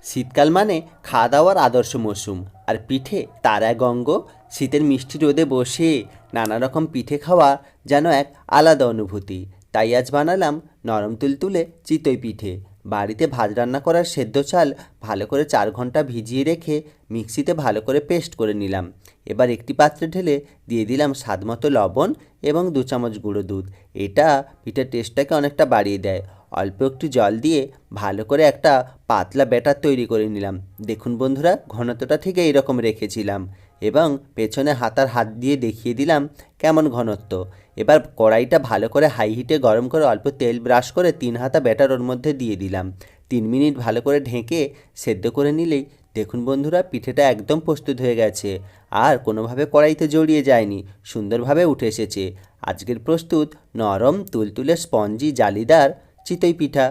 শীতকাল মানে খাওয়া দাওয়ার আদর্শ মরশুম, আর পিঠে তার এক অঙ্গ। শীতের মিষ্টি রোদে বসে নানা রকম পিঠে খাওয়া যেন এক আলাদা অনুভূতি। তাই আজ বানালাম নরম তুলতুলে চিতই পিঠে। বাড়িতে ভাত রান্না করার সেদ্ধ চাল ভালো করে 4 ঘন্টা ভিজিয়ে রেখে মিক্সিতে ভালো করে পেস্ট করে নিলাম। এবার একটি পাত্রে ঢেলে দিয়ে দিলাম স্বাদমতো লবণ এবং 2 চামচ গুঁড়ো দুধ। এটা পিঠের টেস্টটাকে অনেকটা বাড়িয়ে দেয়। অল্প একটু জল দিয়ে ভালো করে একটা পাতলা ব্যাটার তৈরি করে নিলাম। দেখুন বন্ধুরা, ঘনত্বটা ঠিক এইরকম রেখেছিলাম এবং পেছনে হাত দিয়ে দেখিয়ে দিলাম কেমন ঘনত্ব। এবার কড়াইটা ভালো করে হাই হিটে গরম করে অল্প তেল ব্রাশ করে 3 হাতা ব্যাটার ওর মধ্যে দিয়ে দিলাম। 3 মিনিট ভালো করে ঢেকে সেদ্ধ করে নিলেই দেখুন বন্ধুরা, পিঠেটা একদম প্রস্তুত হয়ে গেছে আর কোনোভাবে কড়াইতে জড়িয়ে যায়নি, সুন্দরভাবে উঠে এসেছে। আজকের প্রস্তুত নরম তুলতুলে স্পঞ্জি জালিদার চিতই পিঠা।